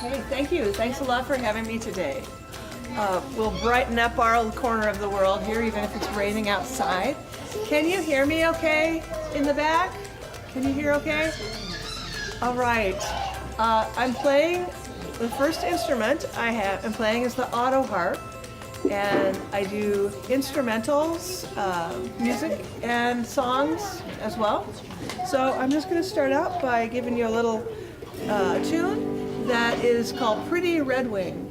Hey, thank you. Thanks a lot for having me today. We'll brighten up our little corner of the world here, even if it's raining outside. Can you hear me okay in the back? Can you hear okay? All right. I'm playing the first instrument I'm playing is the Autoharp, and I do instrumentals, music, and songs as well. So I'm just going to start out by giving you a little tune that is called Pretty Red Wing.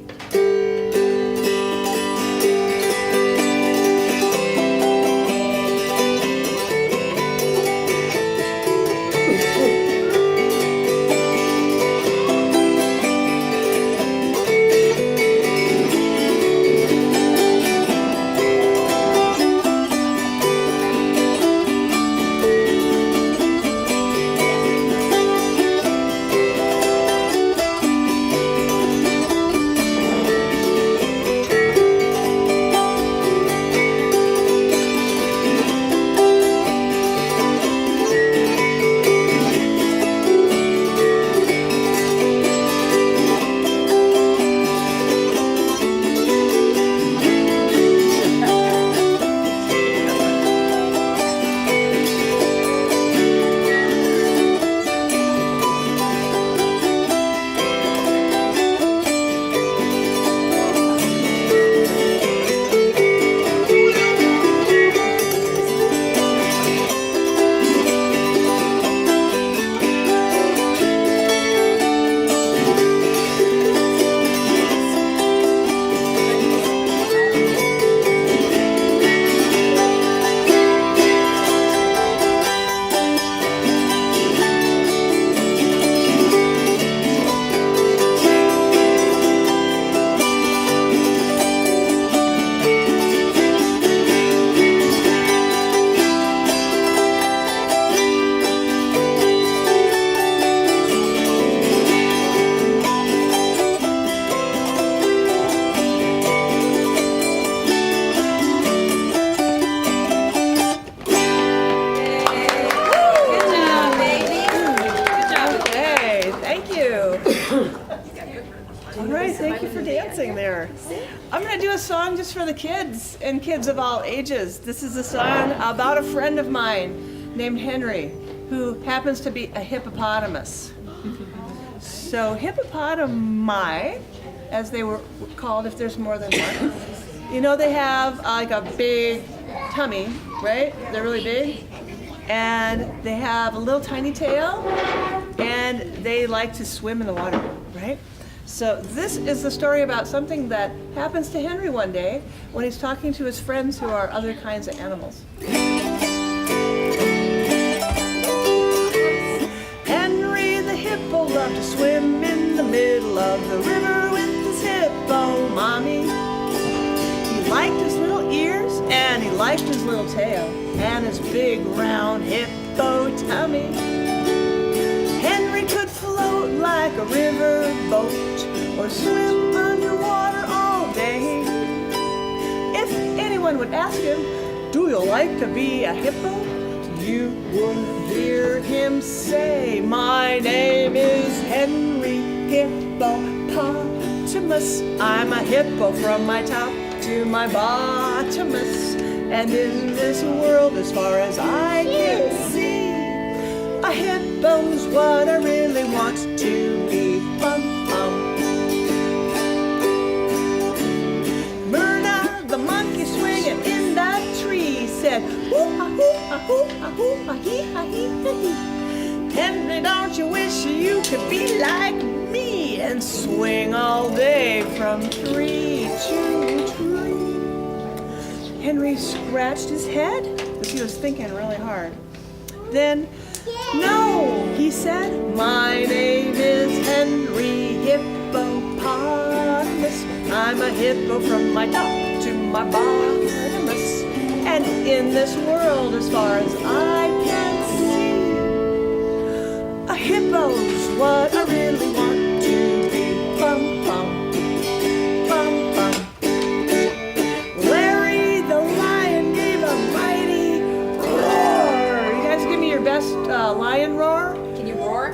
Thank you for dancing there. I'm going to do a song just for the kids and kids of all ages. This is a song about a friend of mine named Henry, who happens to be a hippopotamus. So hippopotami, as they were called if there's more than one, you know they have like a big tummy, right? They're really big. And they have a little tiny tail, and they like to swim in the water, right? So this is the story about something that happens to Henry one day when he's talking to his friends who are other kinds of animals. Henry the hippo loved to swim in the middle of the river with his hippo mommy. He liked his little ears, and he liked his little tail, and his big round hippo tummy. Henry could float like a river boat or swim underwater all day. If anyone would ask him, "Do you like to be a hippo?" you would hear him say, "My name is Henry Hippopotamus. I'm a hippo from my top to my bottomus. And in this world, as far as I can see, a hippo's what I really want to be." Myrna, the monkey swinging in that tree, said, "Hoo-ha-hoo-ha-hoo-ha-hee-ha-hee-ha-hee. Henry, don't you wish you could be like me and swing all day from tree to tree?" Henry scratched his head because he was thinking really hard. Then, "No," he said, "my name is Henry Hippopotamus. I'm a hippo from my top to my bottomus. And in this world, as far as I can see, a hippo's what I really want to be." Bum, bum, bum, bum. Larry the lion gave a mighty roar. You guys give me your best lion roar. Can you roar?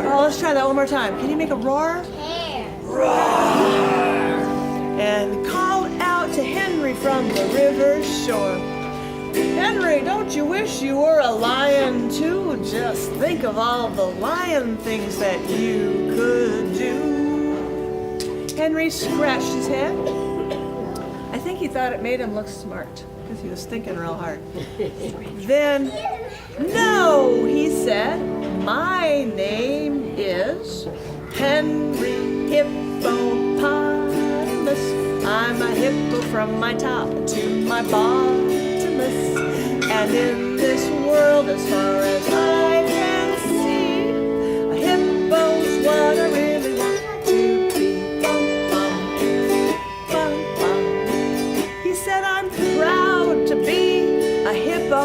Oh, let's try that one more time. time. Can you make a roar? And call out to Henry from the river's shore. Henry, don't you wish you were a lion too? Just think of all the lion things that you could do. Henry scratched his head. I think he thought it made him look smart because he was thinking real hard. Then, no, he said, my name is Henry Hippopotamus. I'm a hippo from my top to my bottomus. And in this world, as far as I can see, a hippo's what I really want to be. Bum, bum, bum, bum. He said, I'm proud to be a hippo.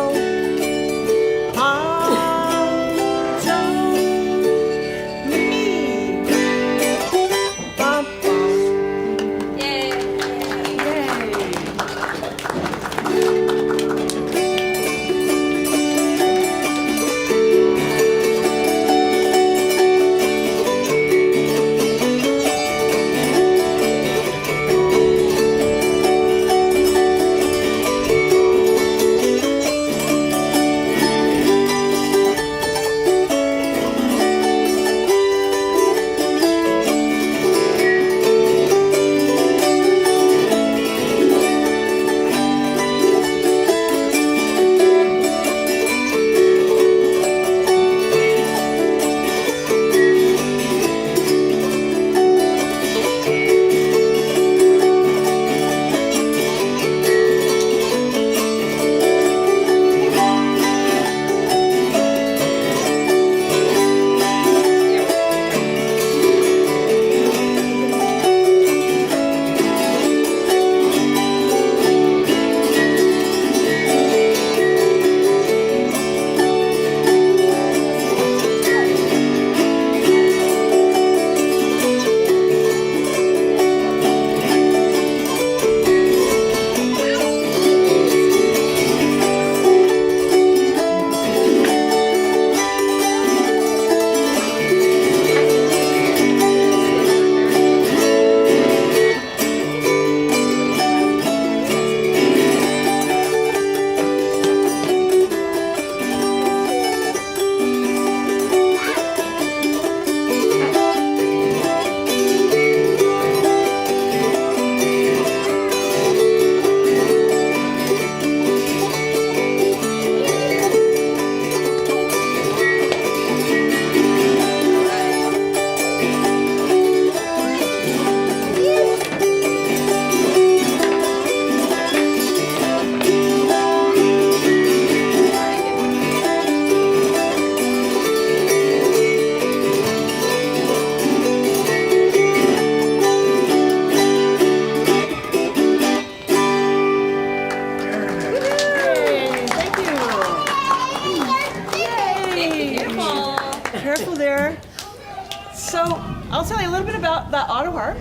I'll tell you a little bit about the Autoharp.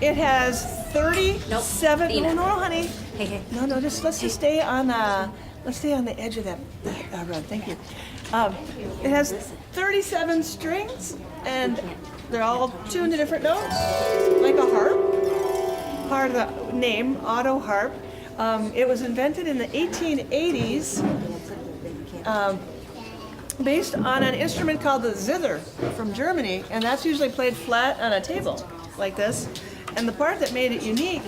It has 37. Nope. No, honey. Hey. No, let's just stay on. Let's stay on the edge of that run. Thank you. It has 37 strings, and they're all tuned to different notes, like a harp. Part of the name, Autoharp. It was invented in the 1880s, based on an instrument called the zither from Germany, and that's usually played flat on a table, like this. And the part that made it unique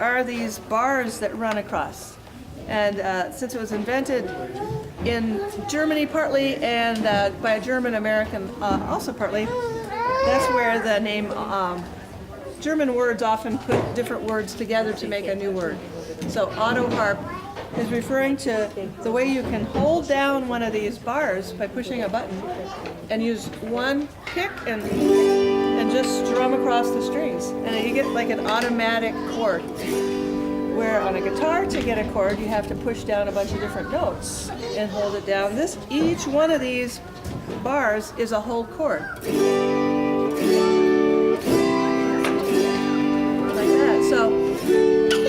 are these bars that run across. And since it was invented in Germany partly, and by a German American also partly, that's where the name, German words often put different words together to make a new word. So Autoharp is referring to the way you can hold down one of these bars by pushing a button and use one pick and just strum across the strings. And you get like an automatic chord. Where on a guitar, to get a chord, you have to push down a bunch of different notes and hold it down. Each one of these bars is a whole chord. Like that. So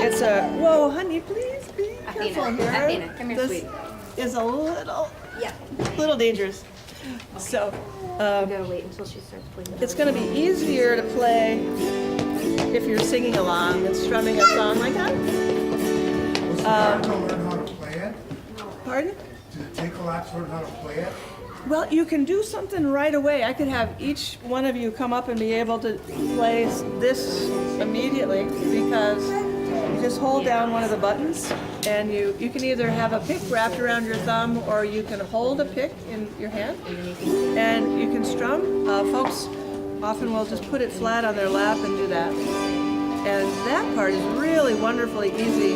it's a, whoa, honey, please be careful here. Athena, come here, this sweetie. is a little Yeah. dangerous. So We gotta wait until she starts playing. it's going to be easier to play if you're singing along and strumming a song like that. Was it hard to learn how to play it? Pardon? Did it take a lot to learn how to play it? Well, you can do something right away. I could have each one of you come up and be able to play this immediately because you just hold down one of the buttons and you can either have a pick wrapped around your thumb or you can hold a pick in your hand and you can strum. Folks often will just put it flat on their lap and do that. And that part is really wonderfully easy.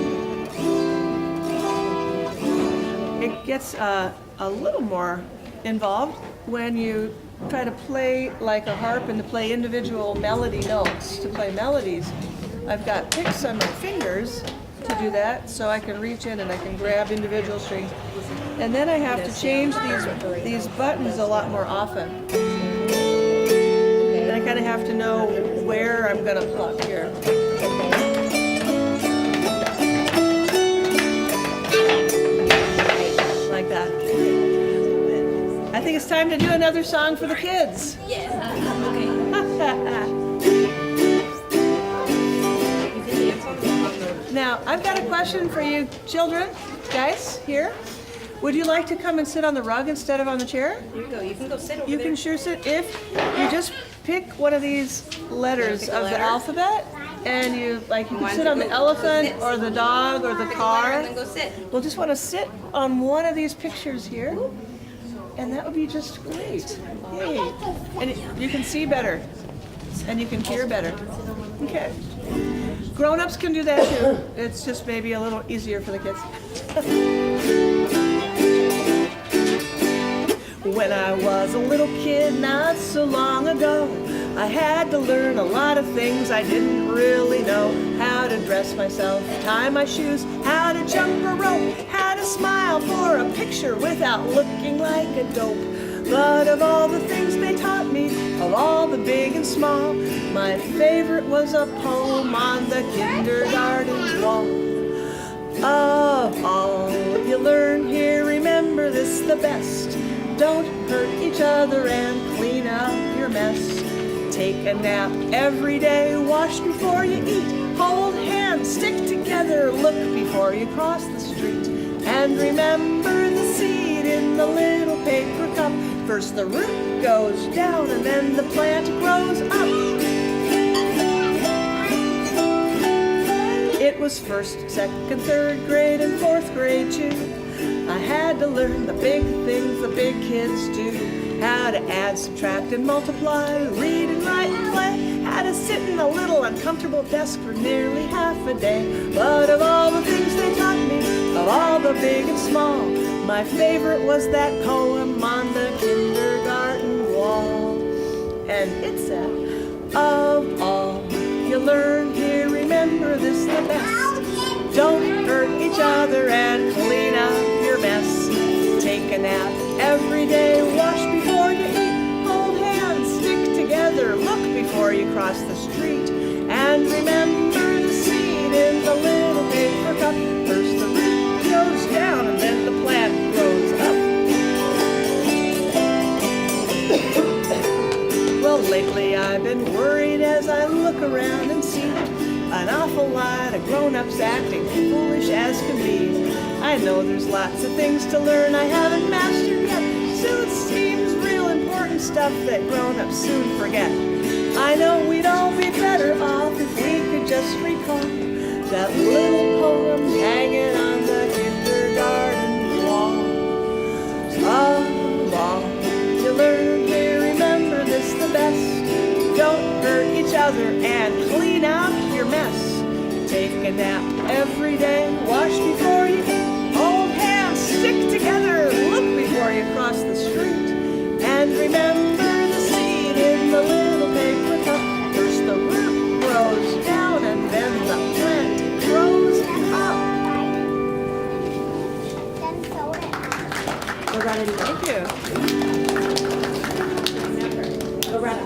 It gets a little more involved when you try to play like a harp and to play individual melody notes, to play melodies. I've got picks on my fingers to do that, so I can reach in and I can grab individual strings. And then I have to change these buttons a lot more often. And I kind of have to know where I'm going to pluck here. Like that. I think it's time to do another song for the kids. Yes. Okay. Now, I've got a question for you children, guys, here. Would you like to come and sit on the rug instead of on the chair? Here you go. You can go sit over You there. can sure sit if you just pick one of these letters of the alphabet and you can sit on the elephant or the dog or the car. And then go sit. We'll just want to sit on one of these pictures here. And that would be just great. Yay. And you can see better. And you can hear better. Okay. Grown-ups can do that too. It's just maybe a little easier for the kids. When I was a little kid not so long ago, I had to learn a lot of things I didn't really know. How to dress myself, tie my shoes, how to jump a rope, how to smile for a picture without looking like a dope. But of all the things they taught me, of all the big and small, my favorite was a poem on the kindergarten wall. Of all you learn here, remember this the best. Don't hurt each other and clean up your mess. Take a nap every day, wash before you eat. Hold hands, stick together, look before you cross the street. And remember the seed in the little paper cup. First the root goes down and then the plant grows up. It was first, second, third grade, and fourth grade too. I had to learn the big things the big kids do. How to add, subtract, and multiply, read and write and play. How to sit in a little uncomfortable desk for nearly half a day. But of all the things they taught me, of all the big and small, my favorite was that poem on the kindergarten wall. And it said, of all you learn here, remember this the best. Don't hurt each other and clean up your mess. Take a nap every day, wash before you eat. Hold hands, stick together, look before you cross the street. And remember the seed in the little paper cup. First the root goes down and then the plant grows up. Well, lately I've been worried as I look around and see an awful lot of grown-ups acting foolish as can be. I know there's lots of things to learn I haven't mastered yet, so it seems real important stuff that grown-ups soon forget. I know we'd all be better off if we could just recall that little poem hanging on the kindergarten wall. Of all you learn here, remember this the best. Don't hurt each other and clean out your mess. Take a nap every day, wash before you eat. Hold hands, stick together, look before you cross the street. And remember the seed in the little paper cup. First the root grows down and then the plant grows up. Loretta, Thank you. Loretta.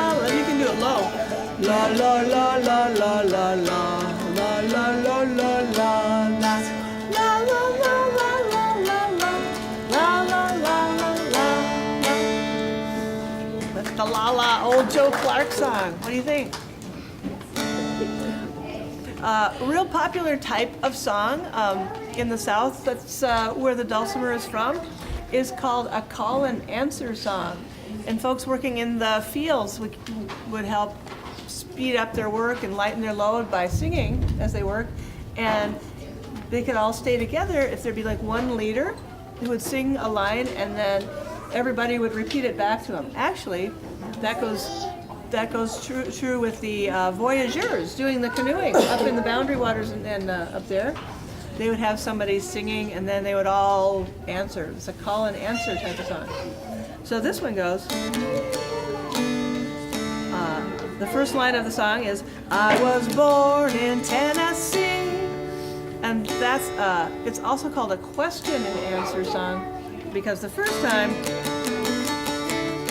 la old Joe Clark song. What do you think? A real popular type of song in the South, that's where the Dulcimer is from, is called a call and answer song. And folks working in the fields would help speed up their work and lighten their load by singing as they work. And they could all stay together if there'd be like one leader who would sing a line and then everybody would repeat it back to him. Actually, that goes true with the voyageurs doing the canoeing up in the Boundary Waters and up there. They would have somebody singing and then they would all answer. It's a call and answer type of song. So this one goes, the first line of the song is, I was born in Tennessee. And that's, it's also called a question and answer song because the first time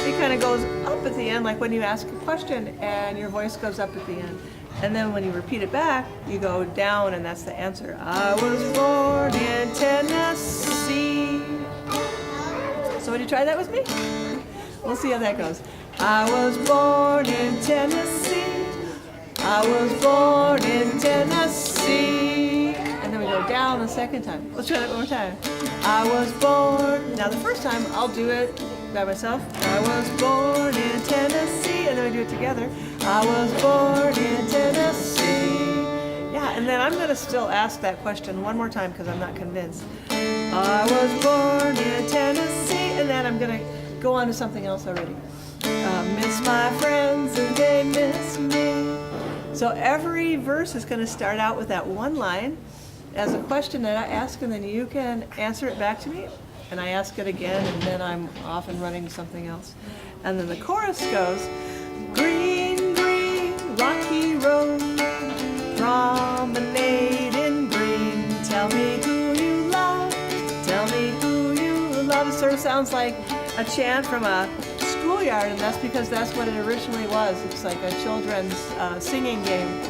it kind of goes up at the end, like when you ask a question and your voice goes up at the end. And then when you repeat it back, you go down and that's the answer. I was born in Tennessee. So would you try that with me? We'll see how that goes. I was born in Tennessee. I was born in Tennessee. And then we go down the second time. Let's try that one more time. I was born. Now the first time I'll do it by myself. I was born in Tennessee. And then we do it together. I was born in Tennessee. Yeah, and then I'm going to still ask that question one more time because I'm not convinced. I was born in Tennessee. And then I'm going to go on to something else already. Miss my friends and they miss me. So every verse is going to start out with that one line as a question that I ask, and then you can answer it back to me. And I ask it again, and then I'm off and running something else. And then the chorus goes, green, green, rocky road, promenade in green. Tell me who you love, tell me who you love. It sort of sounds like a chant from a schoolyard, and that's because that's what it originally was. It's like a children's singing game.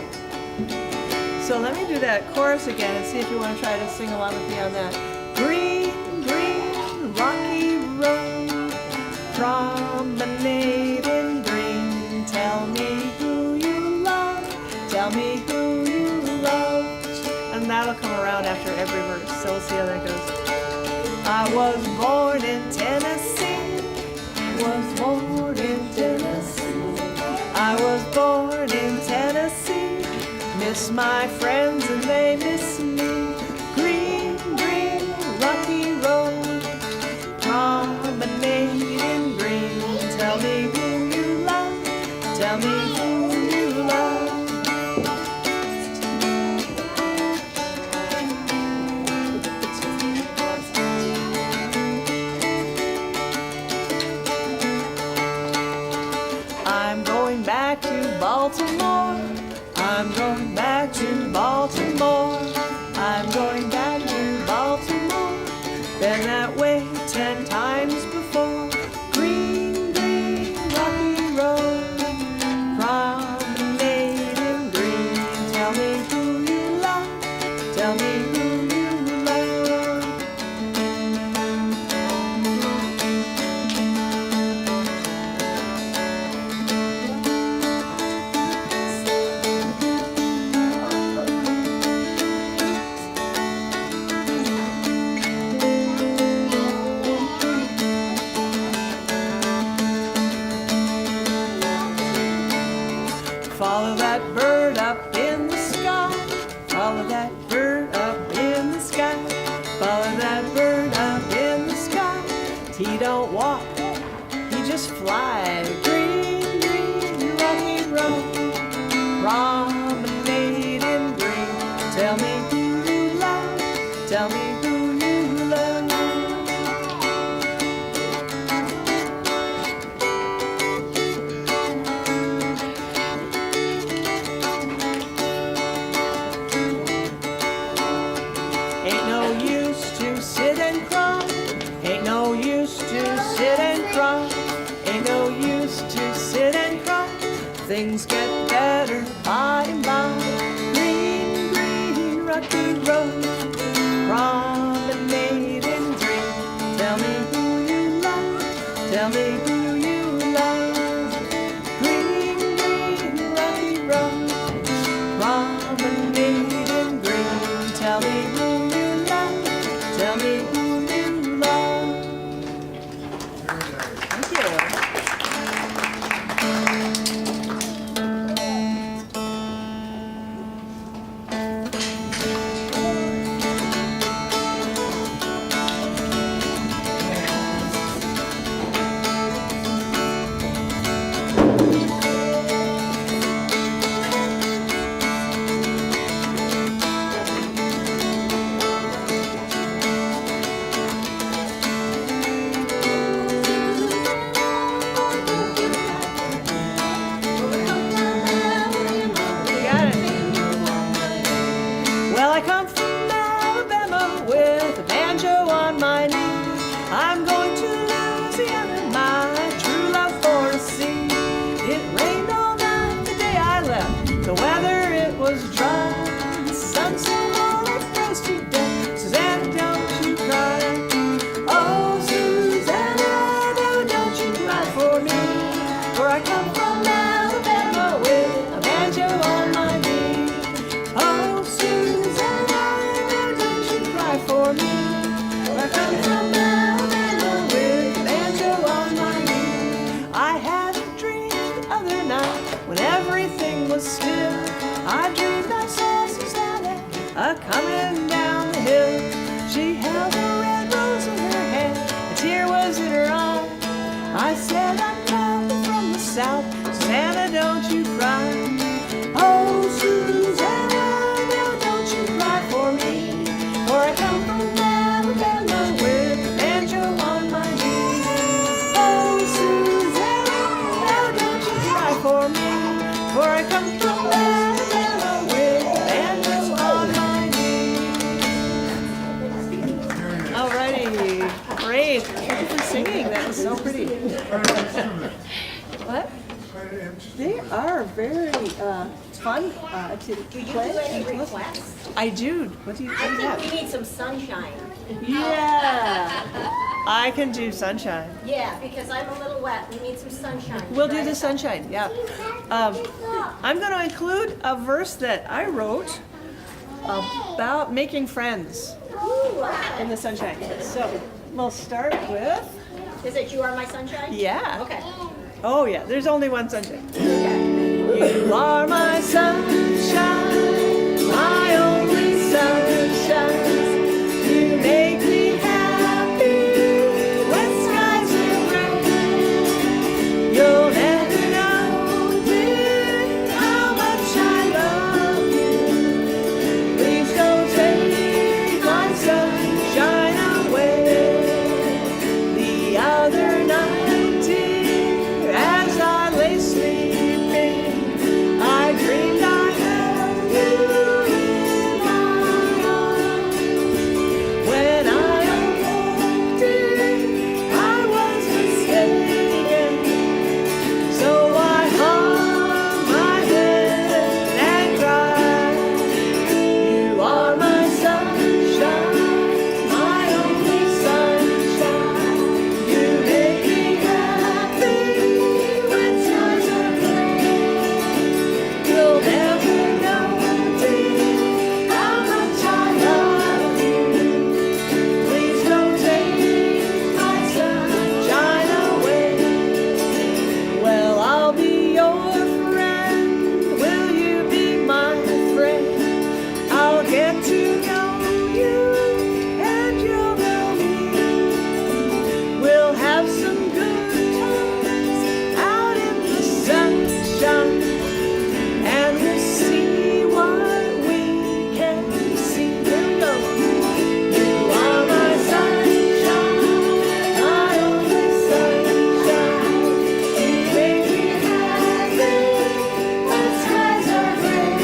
So let me do that chorus again and see if you want to try to sing along with me on that. Green, green, rocky road, promenade in green. Tell me who you love, tell me who you love. And that'll come around after every verse, so we'll see how that goes. I was born in Tennessee, was born in Tennessee. I was born in Tennessee. Miss my friends and they miss me. Green, green, rocky road, promenade in green. Tell me who you love, tell me who you love. I'm going back to Baltimore. I'm going back to Baltimore. I'm going back to Baltimore. Been that way 10 times before. Green, green, rocky road, promenade in green. Tell me who you love, tell me who you love. Follow that bird up in the sky. Follow that bird up in the sky. Follow that bird up in the sky. He don't walk, he just flies. Green, green, rocky road, promenade in green. Tell me who you love, tell me who you love. Ain't no use to sit and cry. Ain't no use to sit and cry. Ain't no use to sit and cry. Things get better by and by. Green, green, rocky road, promenade in green. Tell me who you love, tell me who you love. I'm going to Louisiana, my true love for a sea. It rained all night the day I left. The weather, it was dry. The sun so warm it froze to death. Susanna, don't you cry. Oh, Susanna, no, don't you cry for me. For I come from Alabama with a banjo on my knee. Oh, Susanna, no, don't you cry for me. For I come from Alabama with a banjo on my knee. I had a dream the other night when everything was still. I dreamed I saw Susanna a-coming down the hill. She held a red rose in her hand, a tear was in her eye. I said, I'm coming from the south, Susanna, don't you cry. Oh, Susanna, no, don't you cry for me. For I come from Alabama with a banjo on my knee. Oh, Susanna, no, don't you cry for me. For I come from Alabama with a banjo on my knee. Alrighty, great. Thank you for singing. That was so pretty. What? They are very fun to Do you do play. any requests? I do. What do you I think have? we need some sunshine. Yeah, I can do sunshine. Yeah, because I'm a little wet. We need some sunshine. We'll do the sunshine. Yeah. I'm going to include a verse that I wrote about making friends in the sunshine. So we'll start with, Is it You Are My Sunshine? yeah. Okay. Oh yeah, there's only one sunshine. You are my sunshine, my only sunshine. You make me happy when skies are gray. You'll never know, dear, how much I love you. Please don't take my sunshine away. The other night, dear, as I lay sleeping, I dreamed I held you in my arms. When I awoke, dear, I was mistaken. So I hung my head and cried. You are my sunshine, my only sunshine. You make me happy when skies are gray. You'll never know, dear, how much I love you. Please don't take my sunshine away. Well, I'll be your friend. Will you be my friend? I'll get to know you and you'll know me. We'll have some good times out in the sunshine, and we'll see what we can see. Here we go. You are my sunshine, my only sunshine. You make me happy when skies are gray.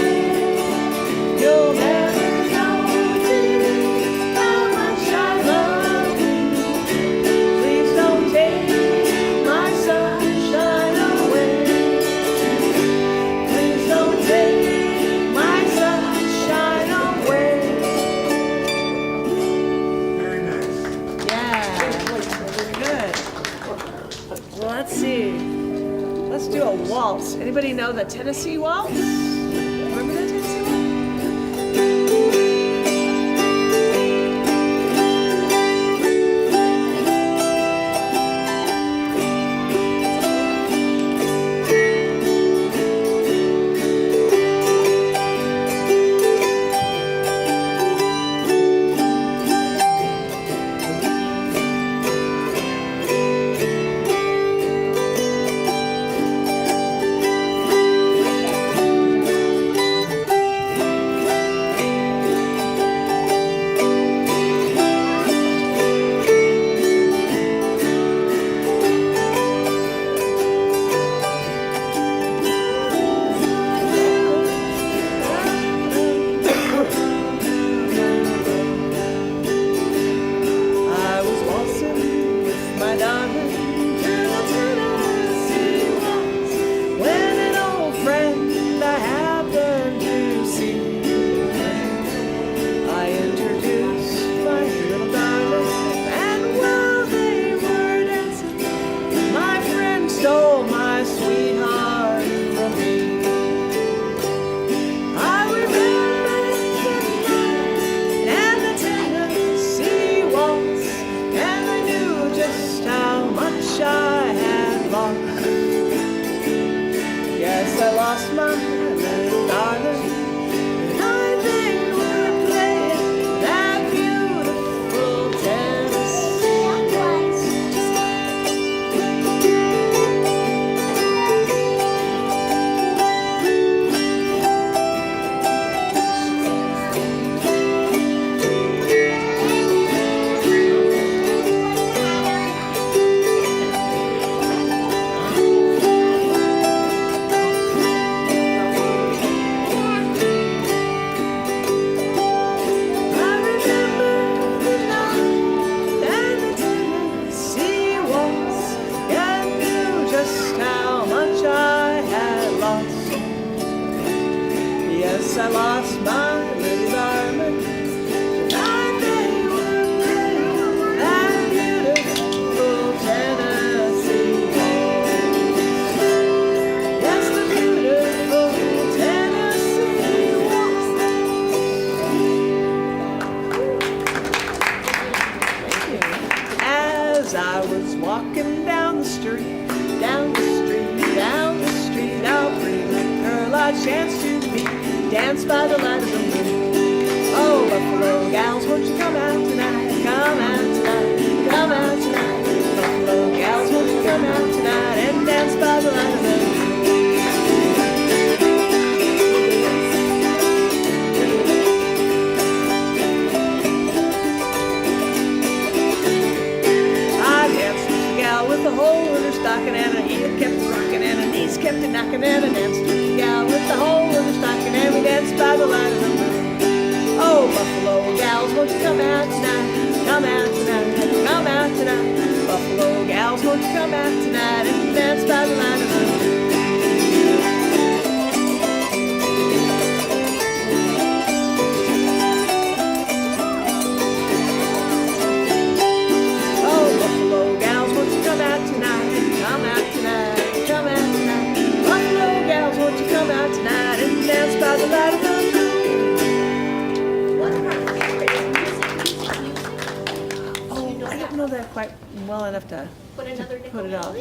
You'll never know, dear, how much I love you. Please don't take my sunshine away. Please don't take my sunshine away. Very nice. Yeah, good. Well, let's see. Let's do a waltz. Anybody know the Tennessee waltz? Remember the Tennessee waltz? lost my little darling, and I think we're playing that beautiful Tennessee waltz. I remember the night and the Tennessee waltz, and knew just how much I had lost. Yes, I lost my little darling, the night they were playing that beautiful Tennessee waltz. Yes, the beautiful Tennessee waltz. As I was walking down the street, down the street, down the street, a pretty little girl I chanced to meet, danced by the light of the moon. Oh, Buffalo gals, won't you come out tonight? Come out tonight, come out tonight. Buffalo gals, won't you come out tonight and dance by the light of the moon? I danced with the gal with the hole in her stocking, and her heel kept rocking, and her knees kept a knocking, and I danced with the gal with the hole in her stocking, and we danced by the light of the moon. Oh, Buffalo gals, won't you come out tonight? Come out tonight, come out tonight. Buffalo gals, won't you come out tonight and dance by the light of the moon? Oh, Buffalo gals, won't you come out tonight? Come out tonight, come out tonight. Buffalo gals, won't you come out tonight and dance by the light of the moon? What are our favorite music? Oh, I don't know that quite well enough to Put another nickel. put it on.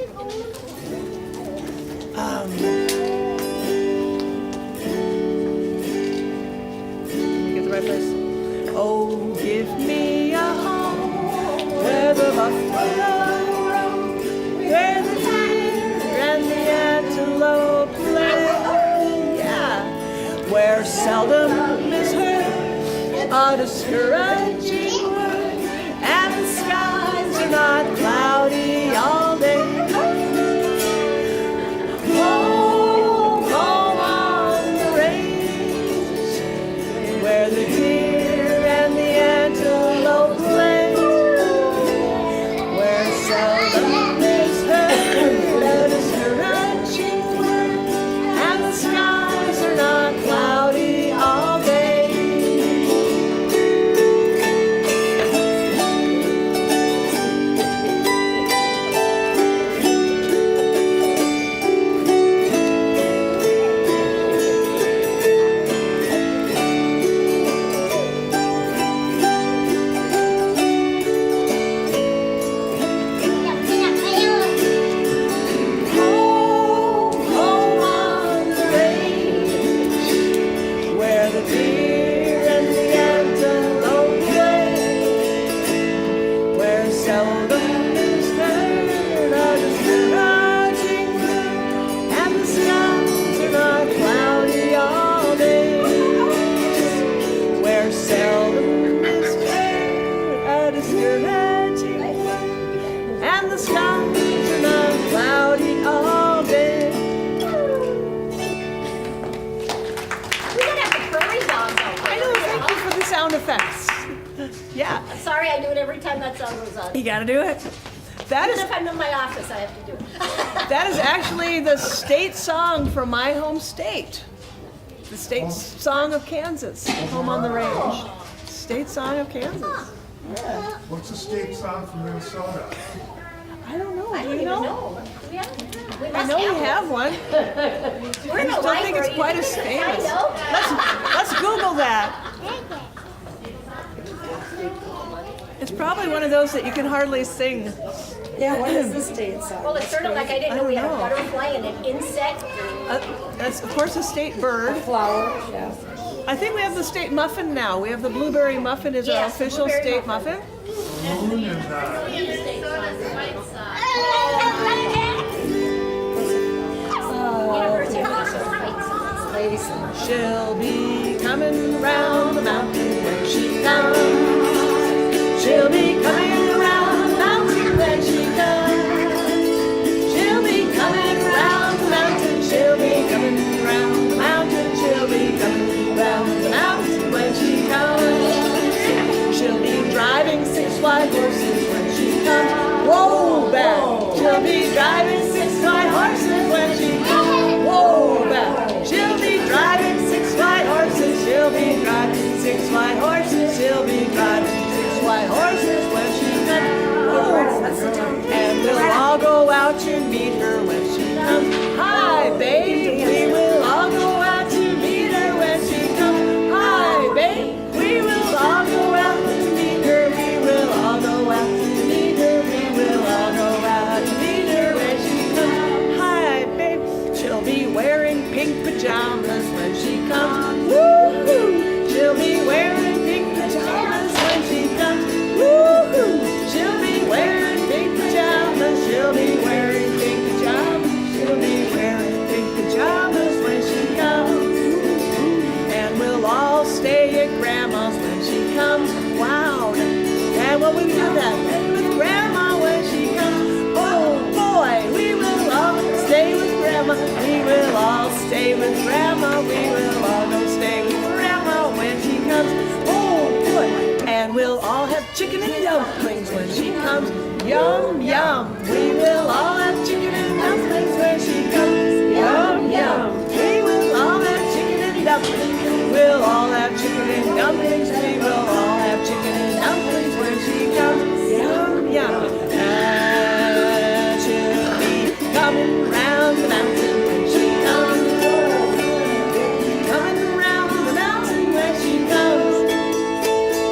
Get the right place. Oh, give me a home where the buffalo roam, where the deer and the antelope play. Yeah, where seldom is heard a discouraging word, and the skies are not cloudy all day. Home, home on the range, where the deer and the antelope play, where seldom is heard a discouraging word, and the skies are not cloudy all day. Home, home on the range, where the deer and the antelope play, where seldom is heard a discouraging word, and the skies are not cloudy all day, where seldom is heard a discouraging word, and the skies are not cloudy all day. We gotta have the prairie dogs out. I know, thank you for the sound effects. Yeah, Sorry, I do it every time that song goes on. you gotta do it. That Even is if I'm in my office, I have to do it. that is actually the state song from my home state. The state song of Kansas, Home on the Range. State song of Kansas. What's the state song from Minnesota? I don't know. I Do don't you even know? know. Do we have? We I must know we have one. We're I in just a don't think it's library. quite as I famous. know. Let's Google that. It's probably one of those that you can hardly sing. Yeah, what is the state song? Well, it's sort of like I didn't know we had a I don't know. butterfly and an insect. That's of course a state bird. Flower, yeah. I think we have the state muffin now. We have the blueberry muffin as our Yes, official blueberry state muffin. muffin. Moon and Lady singer. She'll be coming round the mountain when she comes. She'll be coming round the mountain when she comes. She'll be coming round the mountain. She'll be coming round the mountain. She'll be coming round the mountain when she comes. She'll be driving 6 white horses when she comes. Whoa, back. She'll be driving 6 white horses when she comes. Whoa, back. She'll be driving 6 white horses. She'll be driving 6 white horses. She'll be driving 6 white horses when she comes. And we'll all go out to meet her when she comes. Hi, babe. We will all go out to meet her when she comes. Hi, babe. We will all go out to meet her. We will all go out to meet her. We will all go out to meet her when she comes. Hi, babe. She'll be wearing pink pajamas when she comes. Woo-hoo! She'll be wearing pink pajamas when she comes. Woo-hoo! She'll be wearing pink pajamas. She'll be wearing pink pajamas. She'll be wearing pink pajamas when she comes. And we'll all stay at Grandma's when she comes. Wow! And what we do that with Grandma when she comes. Oh boy, we will all stay with Grandma. We will all stay with Grandma. We will all go stay with Grandma when she comes. Oh boy, and we'll all have chicken and dumplings when she comes. Yum yum. We will all have chicken and dumplings when she comes. Yum yum. We will all have chicken and dumplings. We'll all have chicken and dumplings. We will all have chicken and dumplings when she comes. Yum yum. And she'll be coming round the mountain when she comes. Coming round the mountain when she comes.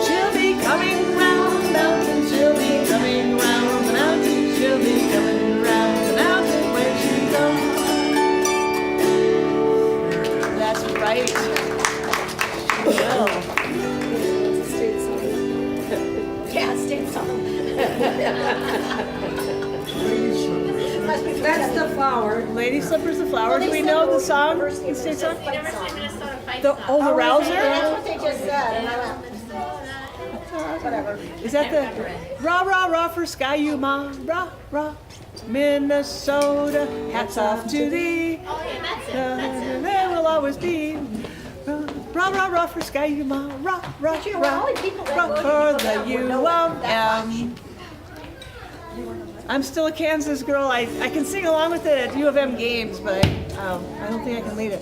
She'll be coming round the mountain. She'll be coming round the mountain. She'll be coming round the mountain when she comes. That's right. She will. What's the state song? Yeah, state song. Must be That's the flower. Lady Slippers the Flower. Do we know the song? The state song? They never say Minnesota fight The song. Rouser? That's what they just said, and I went, whatever. Is that the rah rah rah for Sky Yuma? Rah rah. Minnesota, hats off to thee. Oh, yeah, that's it. There will always be. Rah rah rah for Sky Yuma. Rah rah You were rah. only people that Rah voted for people that the would know it that much. UOM. I'm still a Kansas girl. I can sing along with it at U of M games, but I don't think I can lead it.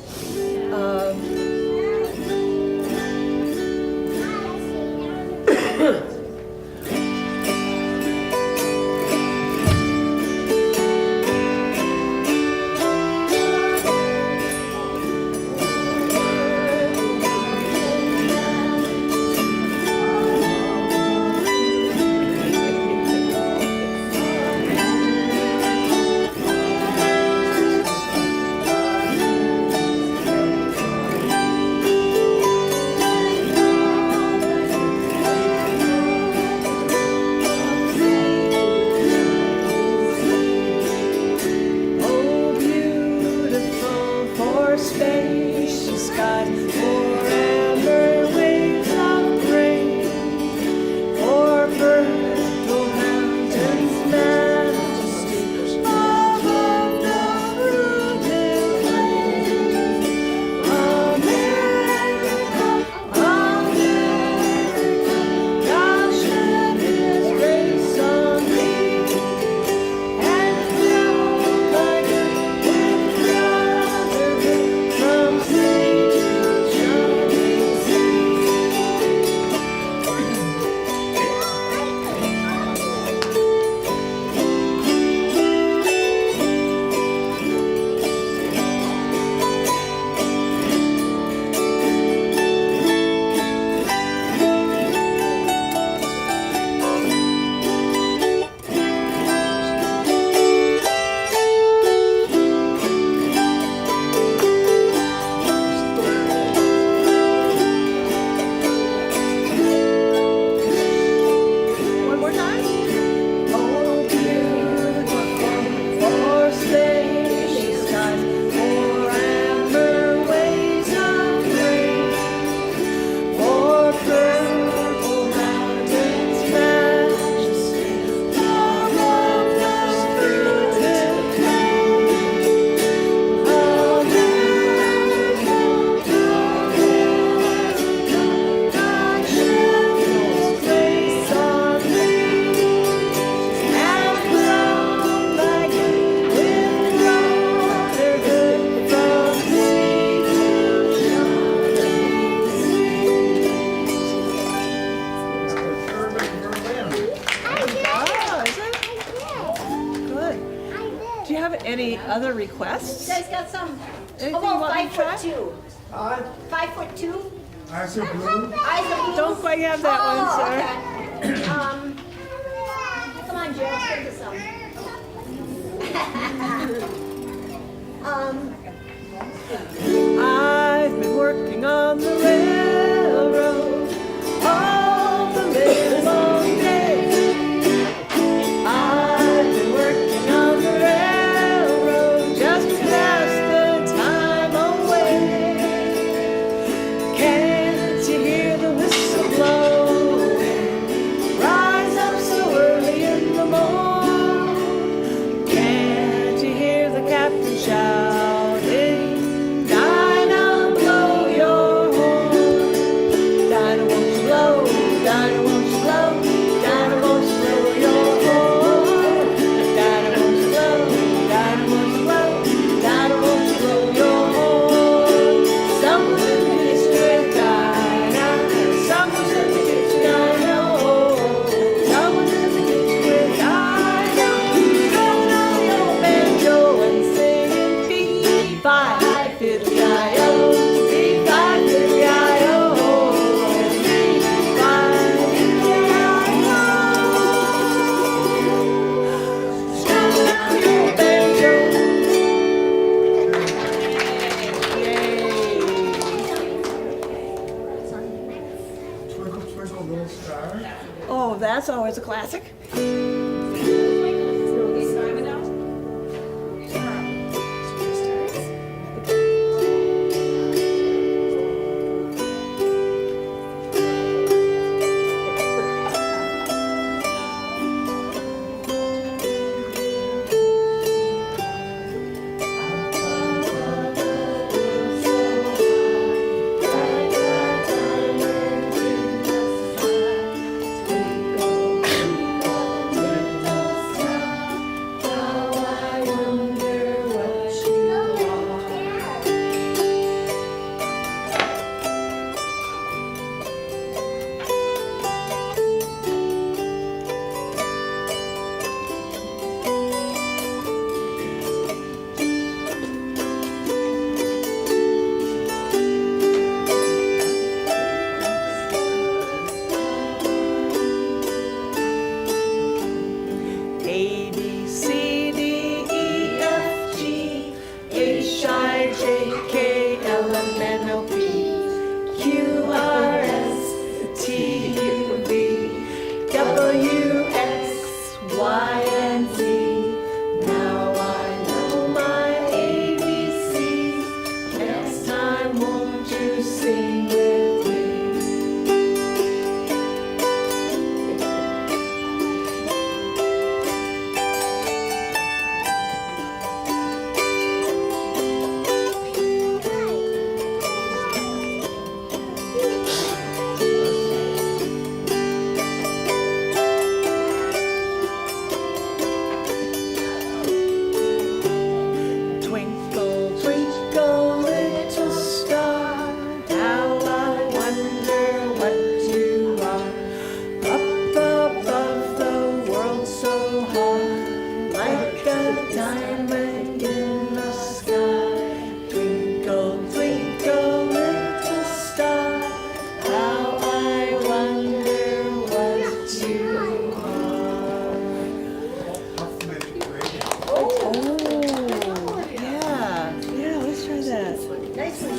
have any other requests? You guys got some? Anything How you about want me to try? 5'2"? 5'2"? Eyes are blue. Eyes are blue? Don't quite have that one, sir. Okay. Come on, Jill, sing us some. I've been working on the railroad all the live long day. I've been working on the railroad just to pass the time away. Can't you hear the whistle blowing? Rise up so early in the morning. Can't you hear the captain shouting? Dinah, blow your horn. Dinah, won't you blow? Dinah, won't you blow? Dinah, won't you blow your horn? Dinah, won't you blow? Dinah, won't you blow? Dinah, won't you blow your horn? Someone's in the kitchen with Dinah. Someone's in the kitchen, I know. Someone's in the kitchen with Dinah. Throwing on the old banjo and singing B-5, fiddly-I-O, B-5, fiddly-I-O, B-5, fiddly-I-O. Strumming on the old banjo. Twinkle, twinkle, little star. Oh, that's always a classic. A, B, C, D, E, F, G, H, I, J, K, L, M, N, O, P, Q, R, S, T, U, V, W, X, Y, and Z. Now I know my ABCs. Next time, won't you sing with me? Twinkle, twinkle, little star, how I wonder what you are. Up above the world so high, like a diamond in the sky. Twinkle, twinkle, little star, how I wonder what you are. Puff Magic Radio. Oh, yeah, let's try that. Nice one.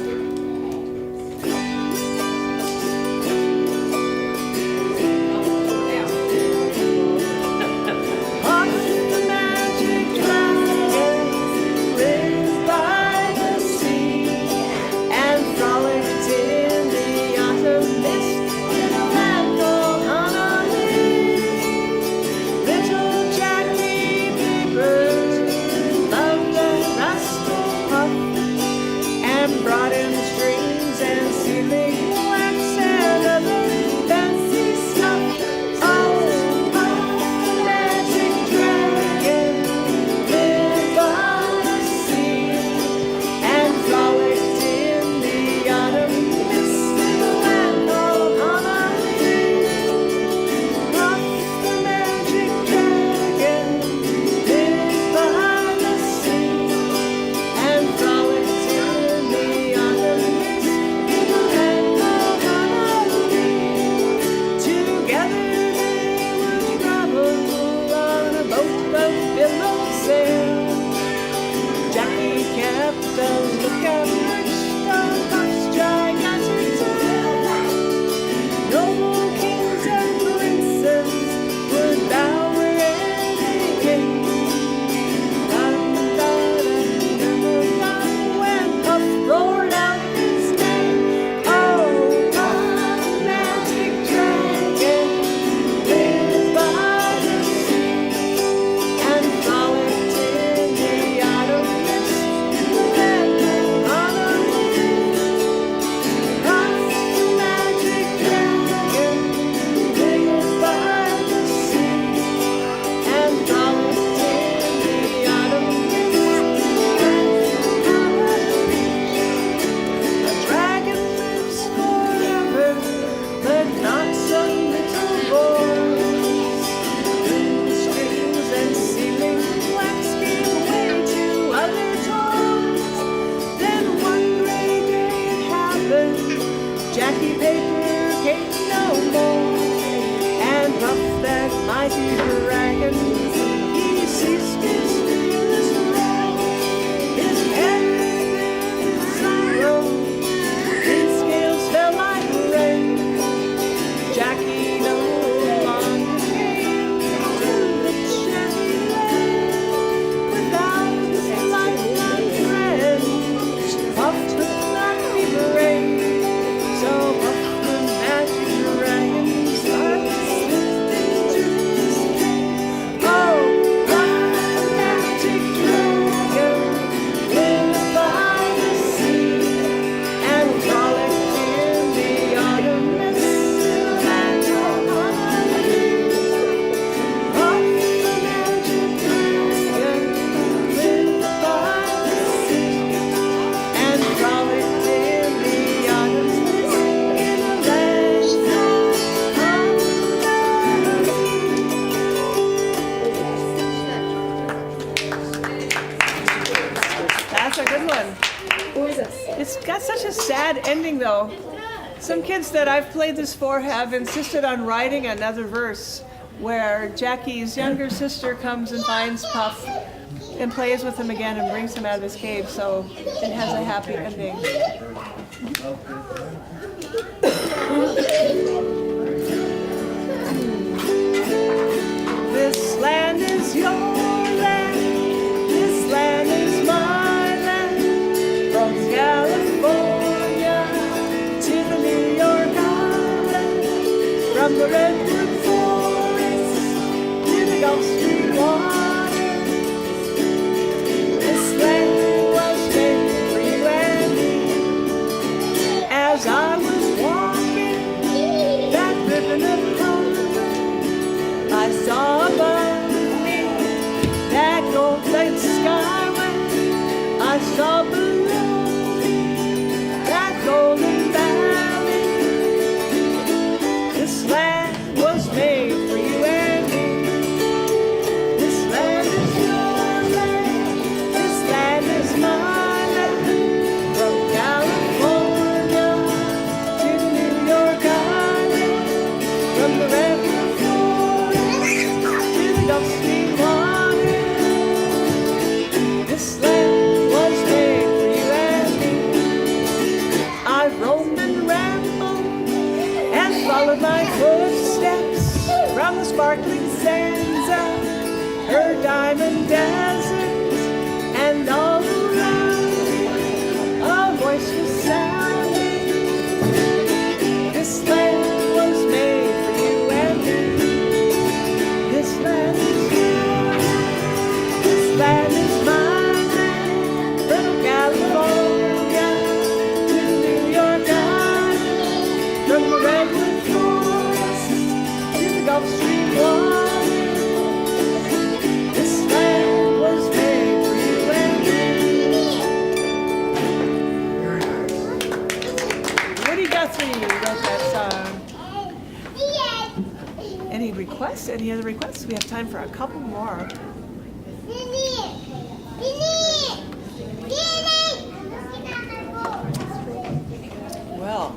Off the magic dragon. It's got such a sad ending, though. Some kids that I've played this for have insisted on writing another verse where Jackie's younger sister comes and finds Puff and plays with him again and brings him out of his cave, so it has a happy ending. This land is your land, this land is my land, from California to the New York Island, from the Redwood Forest to the Gulf Stream water. This land was made for you and me. As I was walking that ribbon of harbor, I saw above me that gold-plated skyway. I saw below me that golden valley. This land was made for you and me. This land is your land. This land is my land. From California to New York Island, from the Redwood Forest to the Gulf Stream water. This land was made for you and me. I've roamed and rambled and followed my footsteps from the sparkling sands of her diamond deserts, and all around me a voice was sounding. This land was made for you and me. This land is yours. This land is my land. From California to New York Island, from the Redwood Forest to the Gulf Stream water. This land was made for you and me. Very nice. Woody Guthrie wrote that song. Any requests? Any other requests? We have time for a couple more. Well,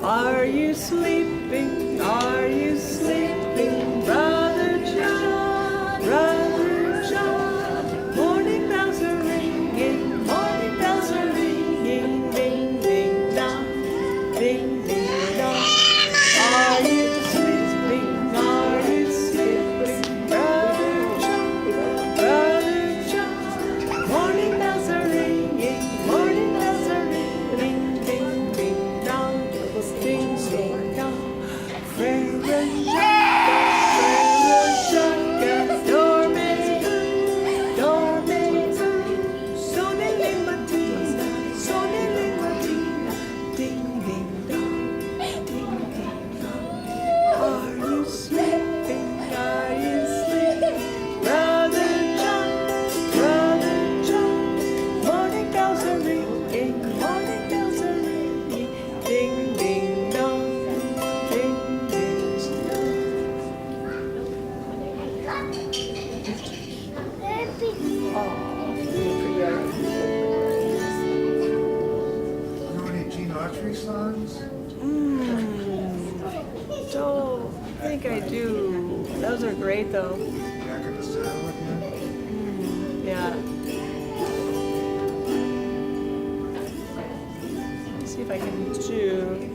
are you sleeping? Are you sleeping, Brother John? Brother John, morning bells are ringing, morning bells are ringing, ding, ding, dong, ding, ding, dong. Are you sleeping? Are you sleeping, Brother John? Brother John, morning bells are ringing, morning bells are ringing, ding, ding, dong, ding, ding, dong. Frere Jacques, dorme, dorme, sone le mattina, ding, ding, dong, ding, ding, dong. Are you sleeping? Are you sleeping, Brother John? Brother John, morning bells are ringing, morning bells are ringing, ding, ding, dong, ding, ding, dong. Oh, You know any Gene Autry songs? don't think I do. Those are great though. Back in the saddle again? Yeah. Let's see if I can do.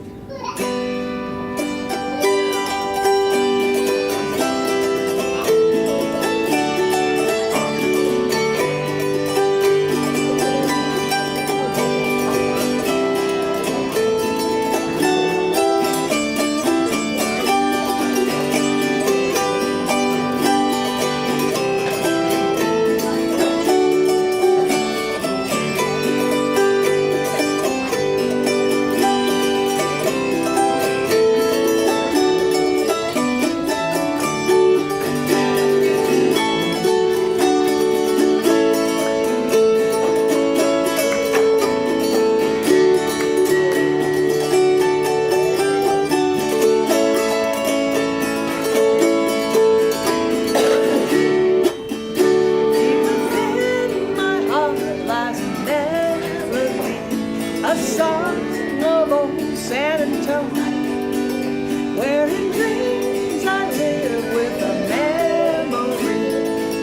seven tone, where in dreams I live with a memory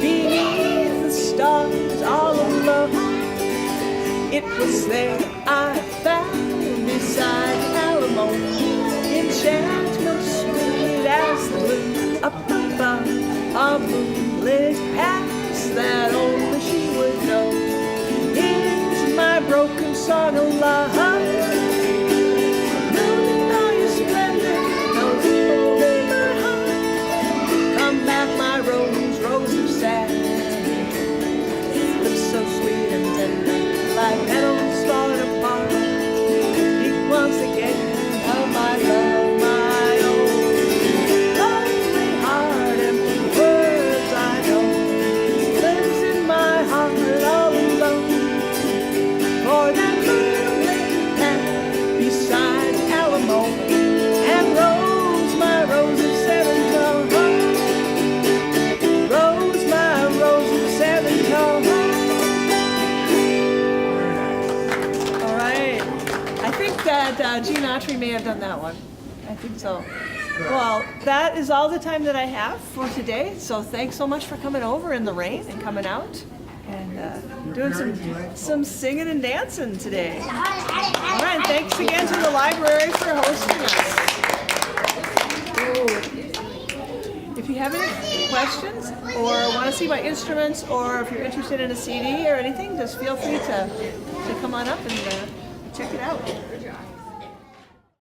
beneath the stars all alone. It was there I found beside Alamo, enchantment sweet as the blue up above, a moonlit past that only she would know. Is my broken song of love. Moon in all your splendor, knows in my heart. Come back, my rose, rose of sadness, lips so sweet and tender, like petals falling apart. Speak once again of my love, my own lonely heart, and words I know lives in my heart all alone. For that moonlit path beside Alamo, and rose, my rose of seven tone, rose, my rose of seven tone. All right, I think that Gene Autry may have done that one. I think so. Well, that is all the time that I have for today. So thanks so much for coming over in the rain and coming out and doing some singing and dancing today. All right, and thanks again to the library for hosting us. If you have any questions or want to see my instruments, or if you're interested in a CD or anything, just feel free to come on up and check it out.